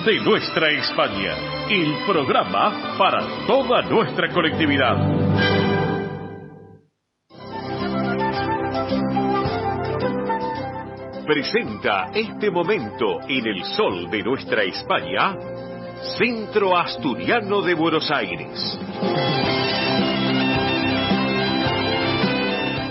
de nuestra España, el programa para toda nuestra colectividad. Presenta este momento en el sol de nuestra España, Centro Asturiano de Buenos Aires.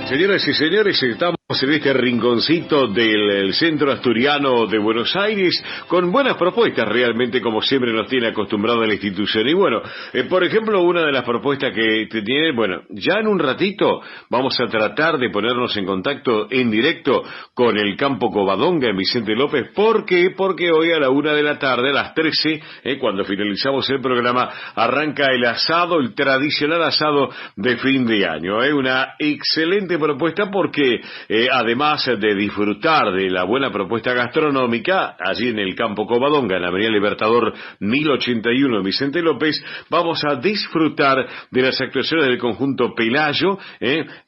Señoras y señores, estamos en este rinconcito del Centro Asturiano de Buenos Aires con buenas propuestas, realmente, como siempre nos tiene acostumbrada la institución. Y bueno, por ejemplo, una de las propuestas que tiene, bueno, ya en un ratito vamos a tratar de ponernos en contacto en directo con el Campo Covadonga en Vicente López. ¿Por qué? Porque hoy a la 1 de la tarde, a las 13, cuando finalizamos el programa, arranca el asado, el tradicional asado de fin de año. Una excelente propuesta porque además de disfrutar de la buena propuesta gastronómica, allí en el Campo Covadonga, en la Avenida Libertador 1081 Vicente López, vamos a disfrutar de las actuaciones del conjunto Pelayo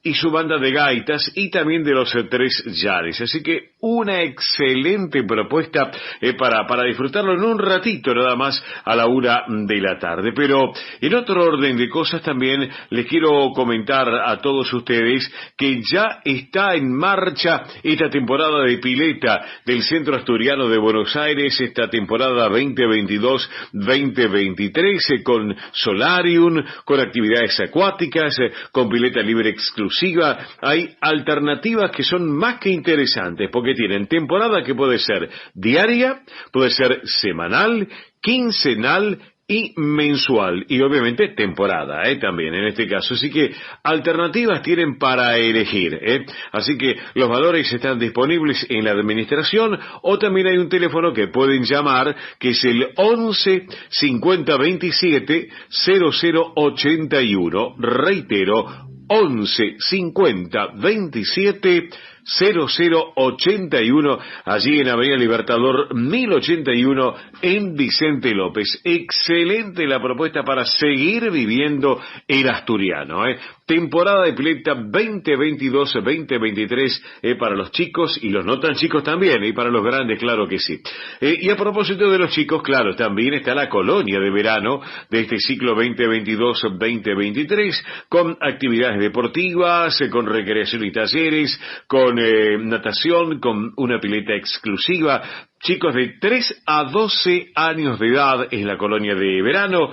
y su banda de gaitas y también de los Tres Llares. Así que una excelente propuesta para disfrutarlo en un ratito nada más a la 1 de la tarde. Pero en otro orden de cosas también les quiero comentar a todos ustedes que ya está en marcha esta temporada de pileta del Centro Asturiano de Buenos Aires, esta temporada 2022-2023, con solarium, con actividades acuáticas, con pileta libre exclusiva. Hay alternativas que son más que interesantes, porque tienen temporada que puede ser diaria, puede ser semanal, quincenal y mensual, y obviamente temporada, también en este caso. Así que alternativas tienen para elegir, Así que los valores están disponibles en la administración, o también hay un teléfono que pueden llamar, que es el 11 50 27 00 81. Reitero, 11 50 27 0081, allí en Avenida Libertador 1081 en Vicente López. Excelente la propuesta para seguir viviendo el asturiano, Temporada de pileta 2022-2023 para los chicos y los no tan chicos también, y para los grandes, claro que sí. Y a propósito de los chicos, claro, también está la colonia de verano de este ciclo 2022-2023, con actividades deportivas, con recreación y talleres, con natación, con una pileta exclusiva. Chicos de 3 a 12 años de edad es la colonia de verano,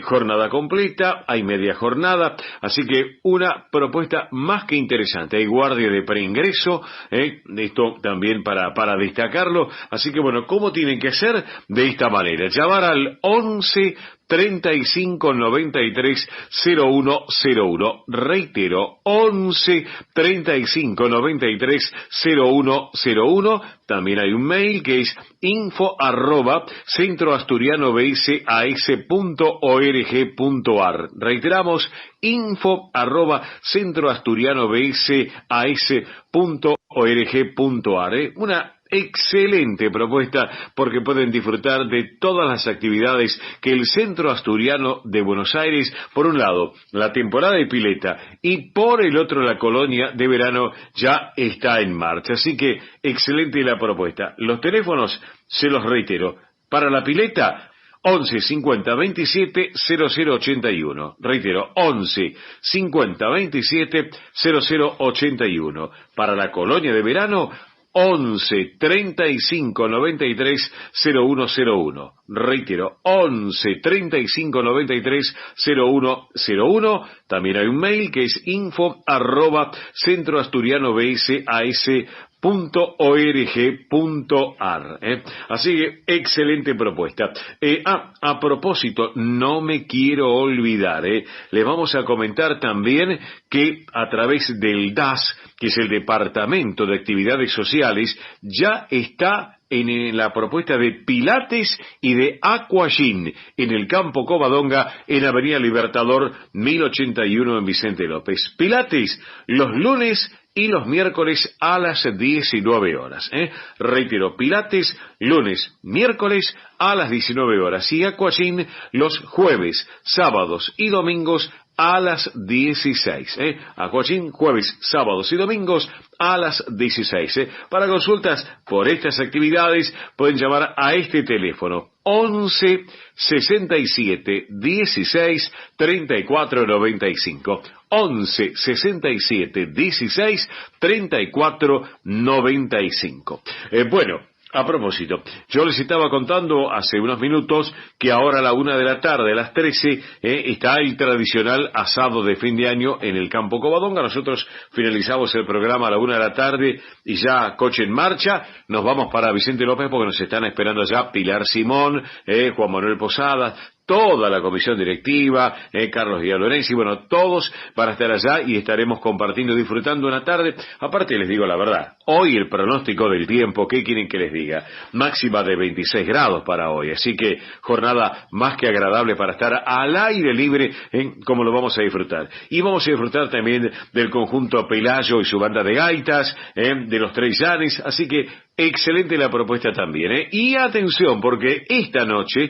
jornada completa, hay media jornada, así que una propuesta más que interesante. Hay guardia de preingreso, esto también para destacarlo. Así que bueno, ¿cómo tienen que hacer? De esta manera, llamar al 11 35 93 0101. Reitero, 11 35 93 0101. También hay un mail que es info@centroasturianobsas.org.ar. Reiteramos, info@centroasturianobsas.org.ar. Una excelente propuesta, porque pueden disfrutar de todas las actividades que el Centro Asturiano de Buenos Aires, por un lado la temporada de pileta y por el otro la colonia de verano, ya está en marcha. Así que excelente la propuesta. Los teléfonos, se los reitero, para la pileta 11 50 27 00 81. Reitero, 11 50 27 00 81. Para la colonia de verano, 11 35 93 0101. Reitero, 11 35 93 0101. También hay un mail que es info@centroasturianobsas.org.ar. Así que excelente propuesta. A propósito, no me quiero olvidar, les vamos a comentar también que a través del DAS, que es el Departamento de Actividades Sociales, ya está en la propuesta de Pilates y de Aquagym en el Campo Covadonga, en Avenida Libertador 1081 en Vicente López. Pilates los lunes y los miércoles a las 19 horas. Reitero, Pilates lunes, miércoles a las 19 horas y Aquagym los jueves, sábados y domingos a las 16. Aquagym jueves, sábados y domingos a las 16. Para consultas por estas actividades pueden llamar a este teléfono 11 67 16 34 95. 11 67 16 34 95. Bueno, a propósito, yo les estaba contando hace unos minutos que ahora a la 1 de la tarde, a las 13, está el tradicional asado de fin de año en el Campo Covadonga. Nosotros finalizamos el programa a la 1 de la tarde y ya coche en marcha. Nos vamos para Vicente López porque nos están esperando allá Pilar Simón, Juan Manuel Posadas, toda la comisión directiva, Carlos Díaz Lorenzi, bueno, todos van a estar allá y estaremos compartiendo, disfrutando una tarde. Aparte les digo la verdad, hoy el pronóstico del tiempo, ¿qué quieren que les diga? Máxima de 26 grados para hoy, así que jornada más que agradable para estar al aire libre, como lo vamos a disfrutar. Y vamos a disfrutar también del conjunto Pelayo y su banda de gaitas, de los Tres Llanes, así que excelente la propuesta también, Y atención, porque esta noche,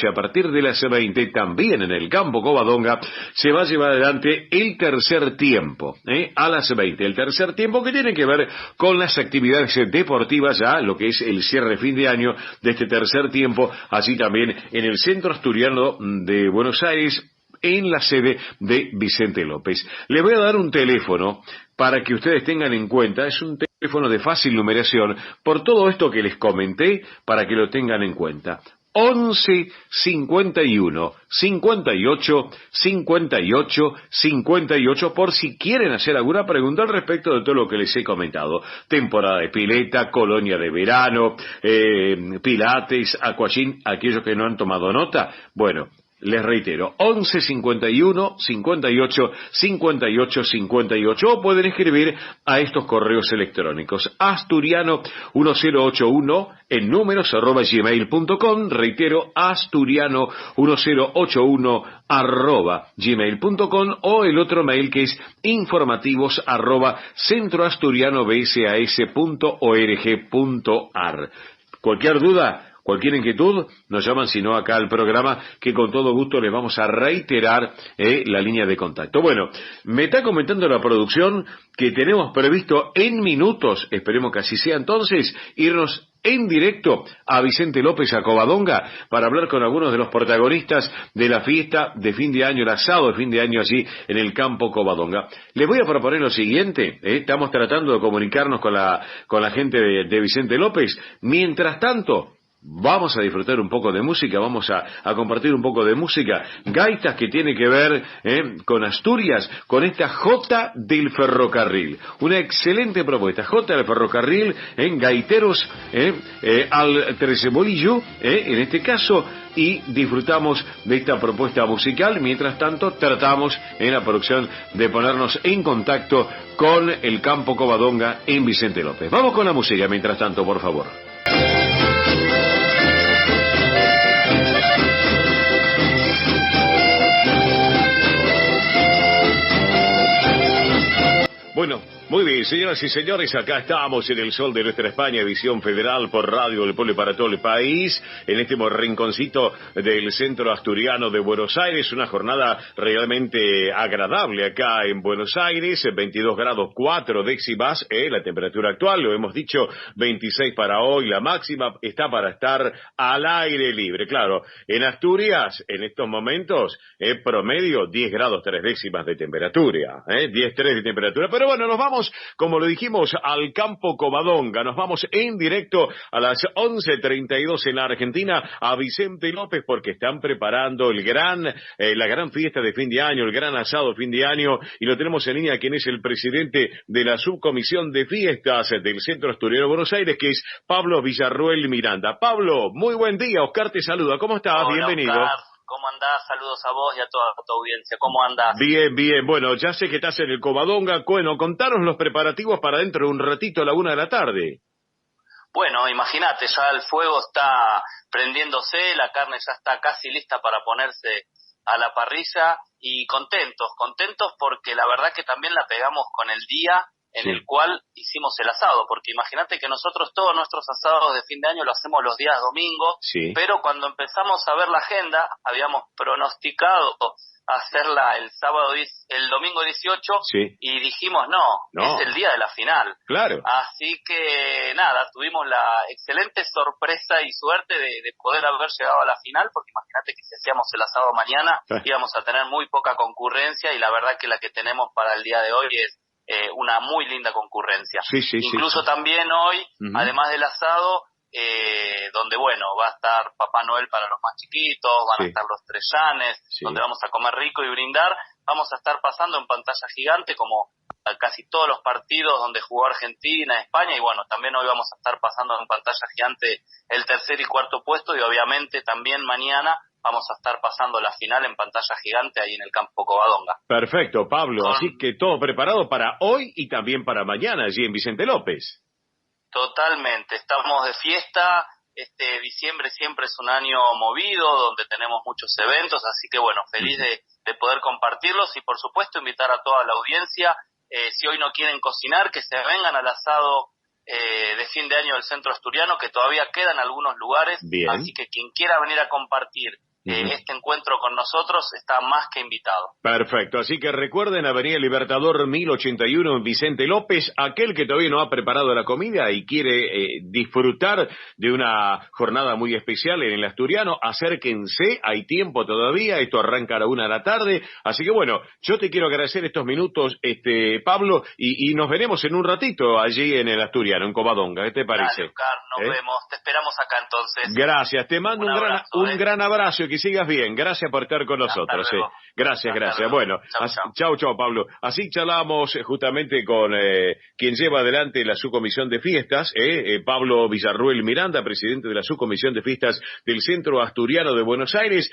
a partir de las 20, también en el Campo Covadonga, se va a llevar adelante el tercer tiempo, a las 20. El tercer tiempo que tiene que ver con las actividades deportivas, ya lo que es el cierre de fin de año de este tercer tiempo, así también en el Centro Asturiano de Buenos Aires, en la sede de Vicente López. Les voy a dar un teléfono para que ustedes tengan en cuenta, es un teléfono de fácil numeración, por todo esto que les comenté, para que lo tengan en cuenta. 11 51 58 58 58, por si quieren hacer alguna pregunta al respecto de todo lo que les he comentado. Temporada de pileta, colonia de verano, pilates, aquagym, aquellos que no han tomado nota, bueno, les reitero, 11 51 58 58 58, o pueden escribir a estos correos electrónicos asturiano1081 en números @gmail.com, reitero, asturiano1081 @gmail.com, o el otro mail que es informativos @centroasturianobsas.org.ar. Cualquier duda, cualquier inquietud, nos llaman, si no, acá al programa, que con todo gusto les vamos a reiterar la línea de contacto. Bueno, me está comentando la producción que tenemos previsto en minutos, esperemos que así sea entonces, irnos en directo a Vicente López, a Covadonga, para hablar con algunos de los protagonistas de la fiesta de fin de año, el asado de fin de año allí en el Campo Covadonga. Les voy a proponer lo siguiente, estamos tratando de comunicarnos con la gente de Vicente López. Mientras tanto, vamos a disfrutar un poco de música, vamos a compartir un poco de música, gaitas que tiene que ver con Asturias, con esta Jota del Ferrocarril, una excelente propuesta, Jota del Ferrocarril, en gaiteros, al Tresebolillo, en este caso, y disfrutamos de esta propuesta musical. Mientras tanto, tratamos en la producción de ponernos en contacto con el Campo Covadonga en Vicente López. Vamos con la música mientras tanto, por favor. Bueno, muy bien, señoras y señores, acá estamos en el sol de nuestra España, edición federal por Radio del Pueblo y para todo el país, en este rinconcito del centro asturiano de Buenos Aires, una jornada realmente agradable acá en Buenos Aires, 22 grados 4 décimas, la temperatura actual, lo hemos dicho, 26 para hoy, la máxima está para estar al aire libre. Claro, en Asturias, en estos momentos, promedio 10 grados 3 décimas de temperatura, 10,3 de temperatura, pero bueno, nos vamos, como lo dijimos, al Campo Covadonga, nos vamos en directo a las 11:32 en la Argentina a Vicente López, porque están preparando la gran fiesta de fin de año, el gran asado de fin de año, y lo tenemos en línea quien es el presidente de la subcomisión de fiestas del Centro Asturiano de Buenos Aires, que es Pablo Villarruel Miranda. Pablo, muy buen día, Oscar te saluda, ¿cómo estás? Hola, bienvenido. Oscar. ¿Cómo andás? Saludos a vos y a toda tu audiencia. ¿Cómo andás? Bien, bien. Bueno, ya sé que estás en el Covadonga. Bueno, contanos los preparativos para dentro de un ratito a la 1 de la tarde. Bueno, imagínate, ya el fuego está prendiéndose, la carne ya está casi lista para ponerse a la parrilla y contentos porque la verdad que también la pegamos con el día en el cual hicimos el asado, porque imagínate que nosotros todos nuestros asados de fin de año lo hacemos los días domingos, pero cuando empezamos a ver la agenda, habíamos pronosticado hacerla el domingo 18, sí, y dijimos no, es el día de la final. Claro. Así que nada, tuvimos la excelente sorpresa y suerte de poder haber llegado a la final, porque imagínate que si hacíamos el asado mañana íbamos a tener muy poca concurrencia, y la verdad que la que tenemos para el día de hoy es una muy linda concurrencia. Sí, Incluso también hoy, además del asado, donde va a estar Papá Noel para los más chiquitos, van a estar los Trellanes, donde vamos a comer rico y brindar. Vamos a estar pasando en pantalla gigante como casi todos los partidos donde jugó Argentina, España, y también hoy vamos a estar pasando en pantalla gigante el tercer y cuarto puesto, y obviamente también mañana vamos a estar pasando la final en pantalla gigante ahí en el campo Covadonga. Perfecto, Pablo, así que todo preparado para hoy y también para mañana allí en Vicente López. Totalmente, estamos de fiesta. Diciembre siempre es un año movido, donde tenemos muchos eventos, así que feliz de poder compartirlos, y por supuesto invitar a toda la audiencia, si hoy no quieren cocinar, que se vengan al asado de fin de año del Centro Asturiano, que todavía quedan algunos lugares. Bien. Así que quien quiera venir a compartir este encuentro con nosotros está más que invitado. Perfecto, así que recuerden, Avenida Libertador 1081 en Vicente López. Aquel que todavía no ha preparado la comida y quiere disfrutar de una jornada muy especial en el Asturiano, acérquense, hay tiempo todavía, esto arranca a la 1 de la tarde, así que yo te quiero agradecer estos minutos, Pablo, y nos veremos en un ratito allí en el Asturiano, en Covadonga. ¿Qué te parece? Dale, Oscar, nos vemos, te esperamos acá entonces. Gracias, te mando un gran abrazo y que sigas bien. Gracias por estar con nosotros. Gracias. Bueno, chau, Pablo. Así charlamos justamente con quien lleva adelante la subcomisión de fiestas, Pablo Villarruel Miranda, presidente de la subcomisión de fiestas del Centro Asturiano de Buenos Aires.